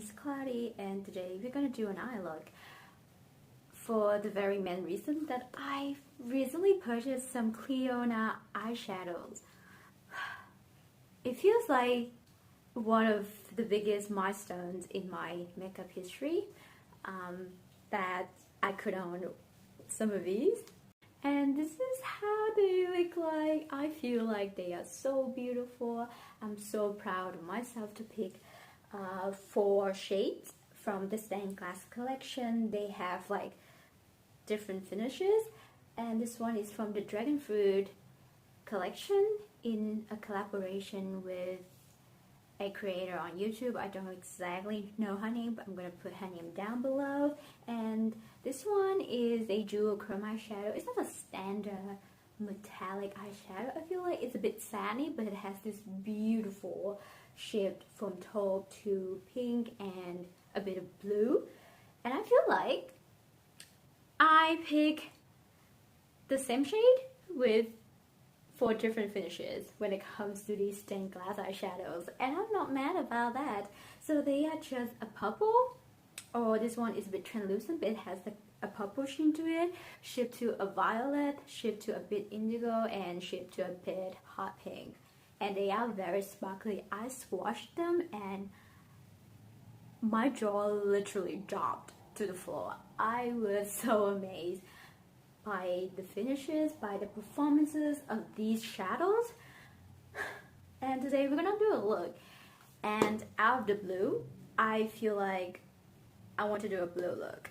is Cloudy, and today we're gonna do an eye look for the very main reason that I recently purchased some Clionadh eyeshadows. It feels like one of the biggest milestones in my makeup history that I could own some of these. And this is how they look like. I feel like they are so beautiful. I'm so proud of myself to pick 4 shades from the stained glass collection. They have like different finishes, and this one is from the dragon fruit collection in a collaboration with a creator on YouTube. I don't exactly know her name, but I'm gonna put her name down below. And this one is a dual chrome eyeshadow. It's not a standard metallic eyeshadow. I feel like it's a bit sandy, but it has this beautiful shift from taupe to pink and a bit of blue. And I feel like I pick the same shade with 4 different finishes when it comes to these stained glass eyeshadows, and I'm not mad about that. So they are just a purple, or this one is a bit translucent, but it has a purple sheen to it, shift to a violet, shift to a bit indigo, and shift to a bit hot pink. And they are very sparkly. I swatched them and my jaw literally dropped to the floor. I was so amazed by the finishes, by the performances of these shadows. And today we're gonna do a look, and out of the blue I feel like I want to do a blue look,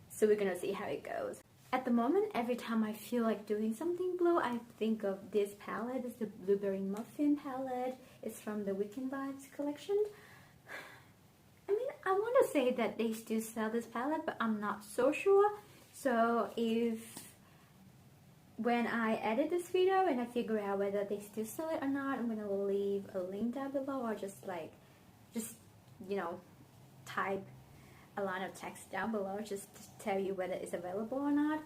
so we're gonna see how it goes. At the moment, every time I feel like doing something blue, I think of this palette. It's the Blueberry Muffin palette. It's from the Weekend Vibes collection. I mean, I want to say that they still sell this palette, but I'm not so sure. So when I edit this video and I figure out whether they still sell it or not, I'm gonna leave a link down below, or just you know, type a line of text down below just to tell you whether it's available or not.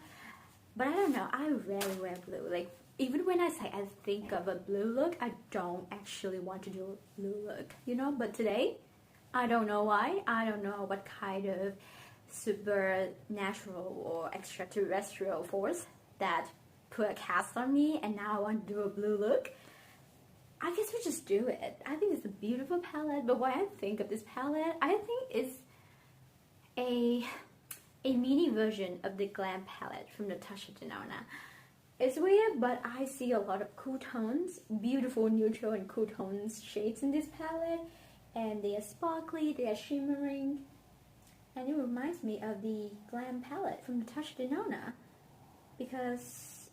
But I don't know, I rarely wear blue. Like, even when I say I think of a blue look, I don't actually want to do a blue look, you know. But today, I don't know why. I don't know what kind of supernatural or extraterrestrial force that put a cast on me, and now I want to do a blue look. I guess we just do it. I think it's a beautiful palette, but what I think of this palette, I think it's a mini version of the Glam palette from Natasha Denona. It's weird, but I see a lot of cool tones, beautiful neutral and cool tones shades in this palette, and they are sparkly, they are shimmering, and it reminds me of the Glam palette from Natasha Denona, because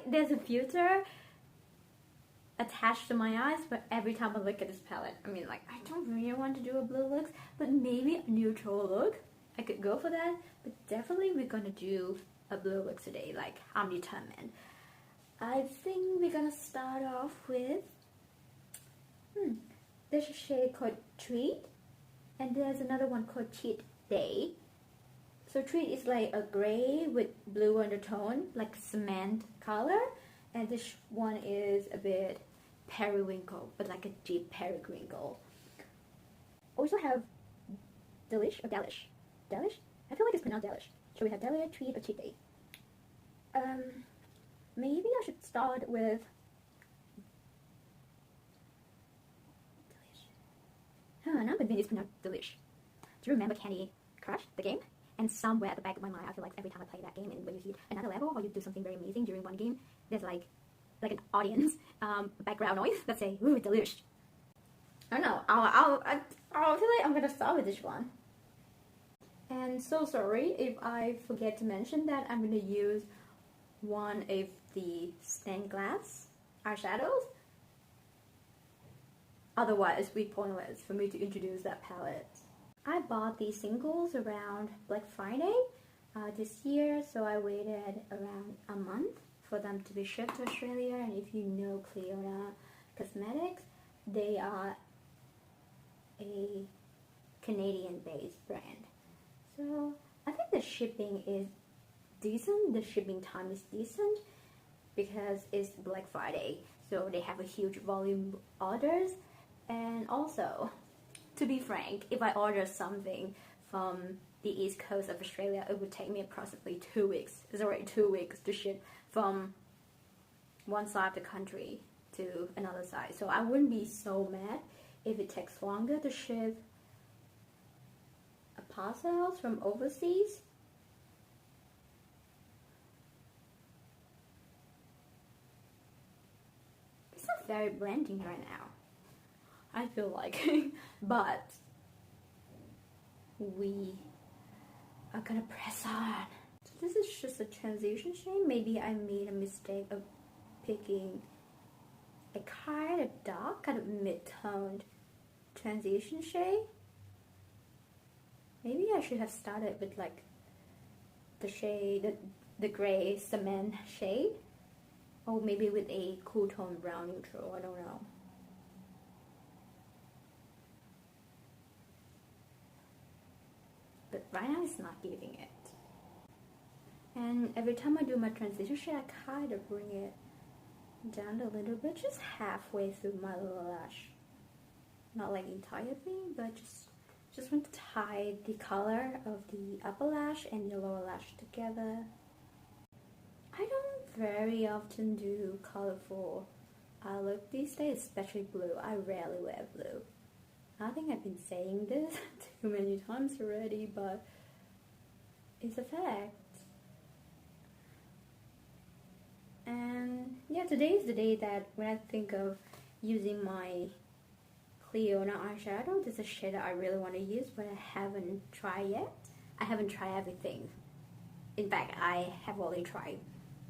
there's a filter attached to my eyes, but every time I look at this palette, I mean, like, I don't really want to do a blue look, but maybe a neutral look, I could go for that. But definitely we're gonna do a blue look today. Like, I'm determined. I think we're gonna start off with there's a shade called Treat, and there's another one called Cheat Day. So Treat is like a gray with blue undertone, like cement color, and this one is a bit periwinkle, but like a deep periwinkle. Also have Delish or Delish? Delish? I feel like it's pronounced Delish. So we have Delish, Treat, or Cheat Day. Maybe I should start with Delish. Now I'm convinced it's pronounced Delish. Do you remember Candy Crush, the game? And somewhere at the back of my mind, I feel like every time I play that game, and when you hit another level or you do something very amazing during one game, there's like an audience background noise that say, "Ooh, delish." I don't know. I feel like I'm gonna start with this one. And so sorry if I forget to mention that I'm gonna use one of the stained glass eyeshadows. Otherwise, it's be pointless for me to introduce that palette. I bought these singles around Black Friday this year, so I waited around a month for them to be shipped to Australia. And if you know Clionadh Cosmetics, they are a Canadian-based brand. So I think the shipping is decent. The shipping time is decent because it's Black Friday, so they have a huge volume orders. And also, to be frank, if I order something from the east coast of Australia, it would take me approximately 2 weeks. It's already 2 weeks to ship from one side of the country to another side. So I wouldn't be so mad if it takes longer to ship a parcel from overseas. It's not very blending right now, I feel like. But we are gonna press on. So this is just a transition shade. Maybe I made a mistake of picking a kind of dark, kind of mid-toned transition shade. Maybe I should have started with like the shade, the gray cement shade, or maybe with a cool tone brown neutral, I don't know. But right now it's not giving it. And every time I do my transition shade, I kind of bring it down a little bit, just halfway through my lower lash. Not like entire thing, but just want to tie the color of the upper lash and the lower lash together. I don't very often do colorful eye look these days, especially blue. I rarely wear blue. I think I've been saying this too many times already, but it's a fact. And yeah, today is the day that when I think of using my Clionadh eyeshadow, this is a shade that I really want to use, but I haven't tried yet. I haven't tried everything. In fact, I have only tried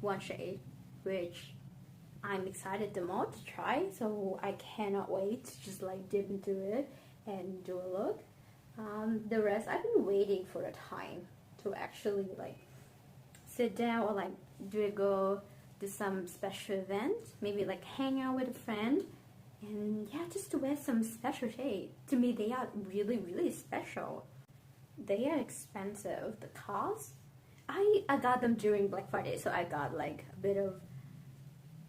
one shade, which I'm excited the most to try, so I cannot wait to just like dip into it and do a look. The rest, I've been waiting for the time to actually like sit down or like go to some special event, maybe like hang out with a friend, and yeah, just to wear some special shade. To me, they are really, really special. They are expensive. The cost, I got them during Black Friday, so I got like a bit of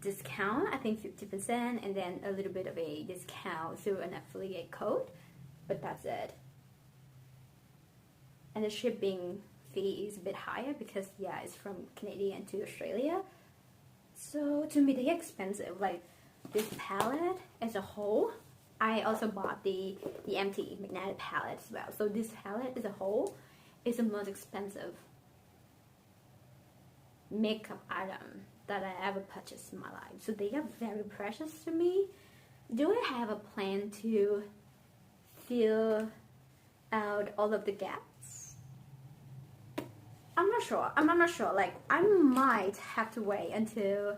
discount, I think 50%, and then a little bit of a discount through an affiliate code, but that's it. And the shipping fee is a bit higher because yeah, it's from Canadian to Australia. So to me, they're expensive. Like this palette as a whole, I also bought the empty magnetic palette as well. So this palette as a whole is the most expensive makeup item that I ever purchased in my life. So they are very precious to me. Do I have a plan to fill out all of the gaps? I'm not sure. I'm not sure. Like I might have to wait until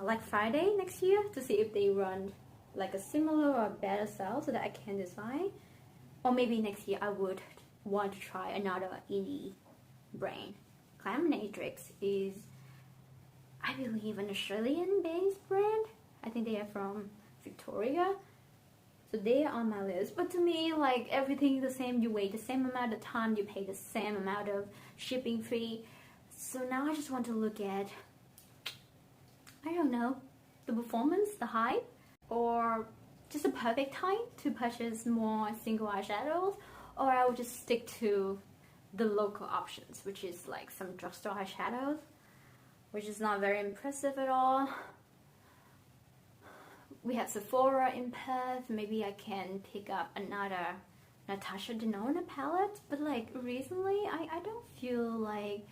like Friday next year to see if they run like a similar or better sale so that I can design. Or maybe next year I would want to try another indie brand. Clionadh is, I believe, an Australian-based brand. I think they are from Victoria. So they are on my list. But to me, like, everything is the same. You wait the same amount of time. You pay the same amount of shipping fee. So now I just want to look at, I don't know, the performance, the hype, or just a perfect time to purchase more single eyeshadows. Or I will just stick to the local options, which is like some drugstore eyeshadows, which is not very impressive at all. We have Sephora in Perth. Maybe I can pick up another Natasha Denona palette, but like recently I don't feel like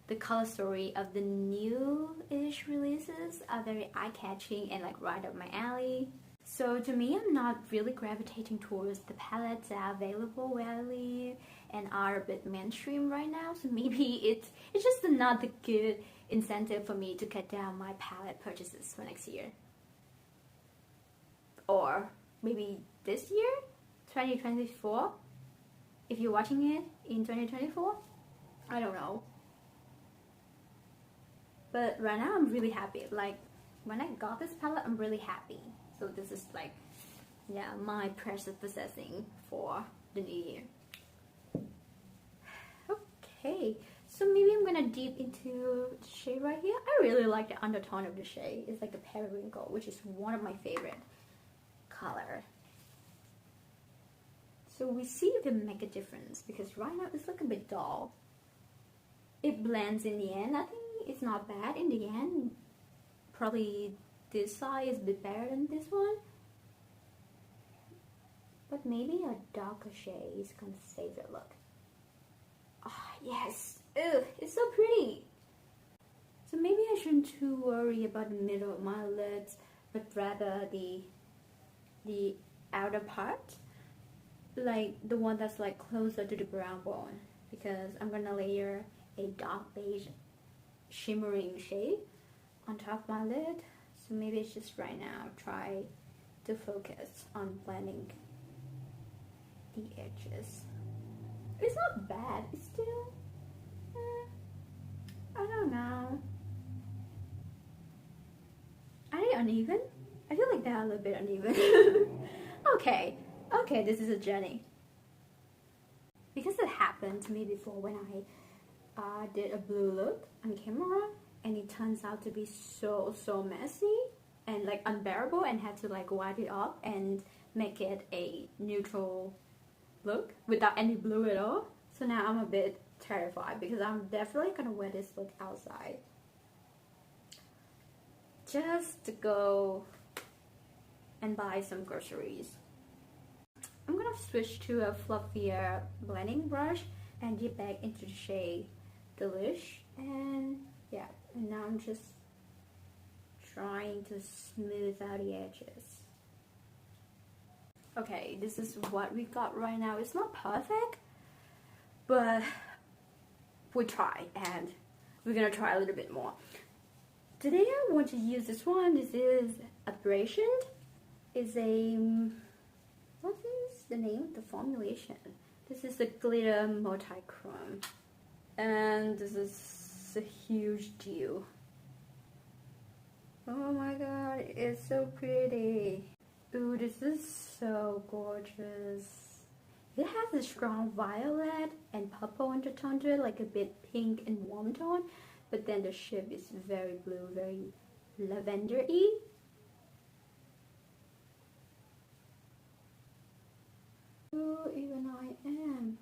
the color story of the new-ish releases are very eye-catching and like right up my alley. So to me, I'm not really gravitating towards the palettes that are available where I live and are a bit mainstream right now. So maybe it's just not the good incentive for me to cut down my palette purchases for next year. Or maybe this year, 2024, if you're watching it in 2024, I don't know. But right now I'm really happy. Like when I got this palette, I'm really happy. So this is like, yeah, my precious possessing for the new year. Okay, so maybe I'm gonna dip into the shade right here. I really like the undertone of the shade. It's like a periwinkle, which is one of my favorite color. So we see if it make a difference, because right now it's like a bit dull. It blends in the end. I think it's not bad in the end. Probably this side is a bit better than this one. But maybe a darker shade is gonna save the look. Ah, yes! Ugh, it's so pretty! So maybe I shouldn't too worry about the middle of my lids, but rather the outer part. Like the one that's like closer to the brown bone. Because I'm gonna layer a dark beige shimmering shade on top of my lid. So maybe it's just right now try to focus on blending the edges. It's not bad, it's still I don't know. Are they uneven? I feel like they're a little bit uneven. Okay, this is a journey. Because it happened to me before when I did a blue look on camera, and it turns out to be so messy and like unbearable, and had to like wipe it off and make it a neutral look without any blue at all. So now I'm a bit terrified because I'm definitely gonna wear this look outside. Just to go and buy some groceries. I'm gonna switch to a fluffier blending brush and dip back into the shade Delish, and yeah, and now I'm just trying to smooth out the edges. Okay, this is what we got right now. It's not perfect, but we try, and we're gonna try a little bit more. Today I want to use this one. This is Abrasion. It's a, what is the name of the formulation? This is the glitter multi-chrome, and this is a huge deal. Oh my god, it's so pretty. Ooh, this is so gorgeous. It has a strong violet and purple undertone to it, like a bit pink and warm tone, but then the ship is very blue, very lavender-y. Oh, even I am.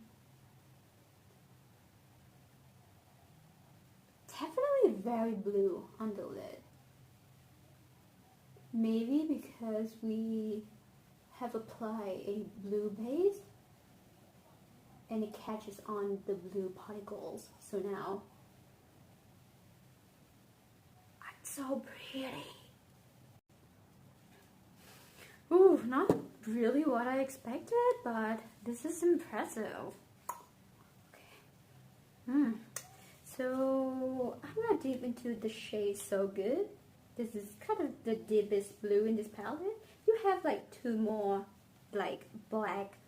Definitely very blue on the lid. Maybe because we have applied a blue base and it catches on the blue particles. So now, it's so pretty. Ooh, not really what I expected, but this is impressive. Okay. So I'm gonna dip into the shade So Good. This is kind of the deepest blue in this palette. You have like two more like black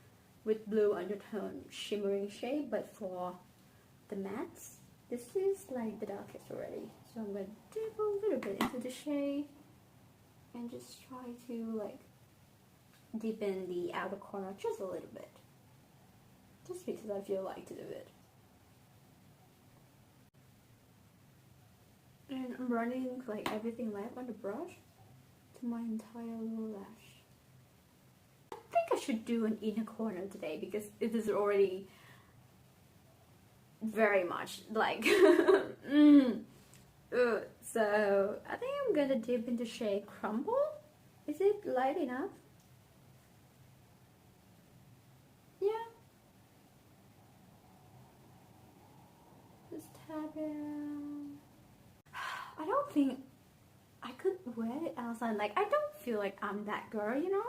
with blue undertone shimmering shade, but for the mattes, this is like the darkest already. So I'm gonna dip a little bit into the shade and just try to like deepen the outer corner just a little bit. Just because I feel like to do it. And I'm running like everything left on the brush to my entire lower lash. I think I should do an inner corner today because it is already very much like So I think I'm gonna dip into shade Crumble. Is it light enough? Yeah. Just tap it out. I don't think I could wear it outside. Like, I don't feel like I'm that girl, you know?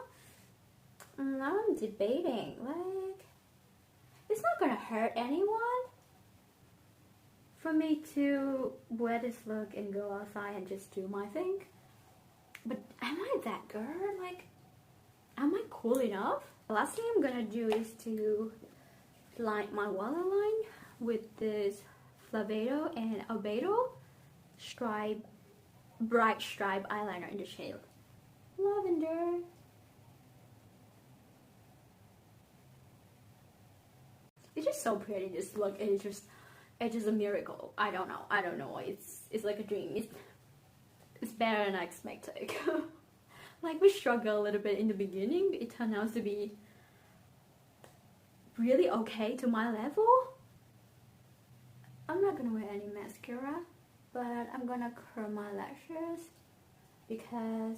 Now I'm debating. Like, it's not gonna hurt anyone for me to wear this look and go outside and just do my thing. But am I that girl? Like, am I cool enough? The last thing I'm gonna do is to line my waterline with this Flavedo and Albedo bright stripe eyeliner in the shade Lavender. It's just so pretty, this look. It's just a miracle. I don't know. It's like a dream. It's better than I expected. Like, we struggled a little bit in the beginning, but it turned out to be really okay to my level. I'm not gonna wear any mascara, but I'm gonna curl my lashes because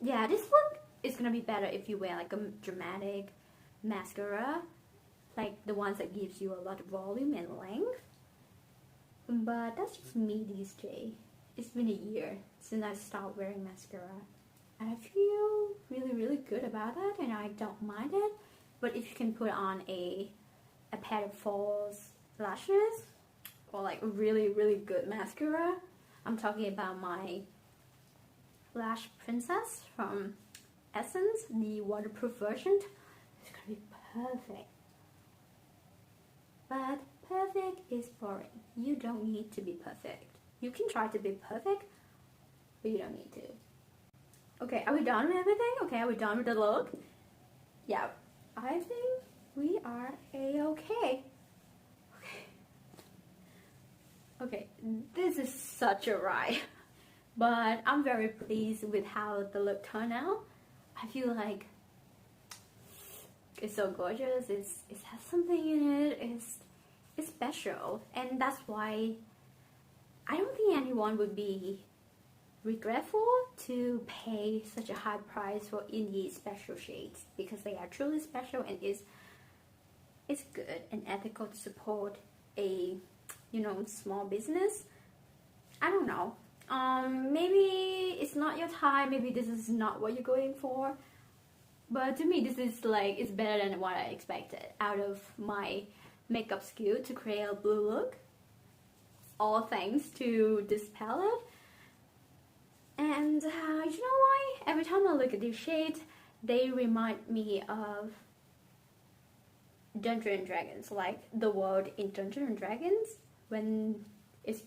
yeah, this look is gonna be better if you wear like a dramatic mascara, like the ones that gives you a lot of volume and length. But that's just me these days. It's been a year since I stopped wearing mascara, and I feel really good about that, and I don't mind it. But if you can put on a pair of false lashes or like a really good mascara, I'm talking about my Lash Princess from Essence, the waterproof version. It's gonna be perfect. But perfect is boring. You don't need to be perfect. You can try to be perfect, but you don't need to. Okay, are we done with everything? Okay, are we done with the look? Yeah, I think we are a-okay. Okay, this is such a ride, but I'm very pleased with how the look turned out. I feel like it's so gorgeous. It has something in it. It's special, and that's why I don't think anyone would be regretful to pay such a high price for indie special shades, because they are truly special, and it's good and ethical to support a, you know, small business. I don't know. Maybe it's not your time. Maybe this is not what you're going for. But to me, this is like, it's better than what I expected out of my makeup skill to create a blue look. All thanks to this palette. And you know why? Every time I look at these shades, they remind me of Dungeons and Dragons, like the world in Dungeons and Dragons, when it's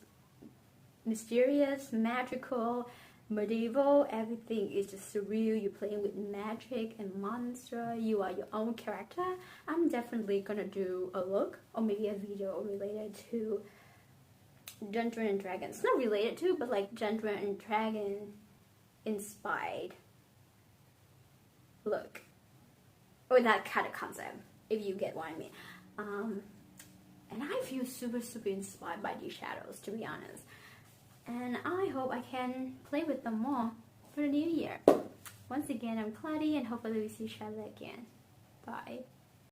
mysterious, magical, medieval, everything is just surreal. You're playing with magic and monster, you are your own character. I'm definitely gonna do a look or maybe a video related to Dungeons and Dragons. Not related to, but like Dungeons and Dragon inspired look, or that kind of concept, if you get what I mean. And I feel super inspired by these shadows, to be honest. And I hope I can play with them more for the new year. Once again, I'm Clionadh, and hopefully we see each other again. Bye.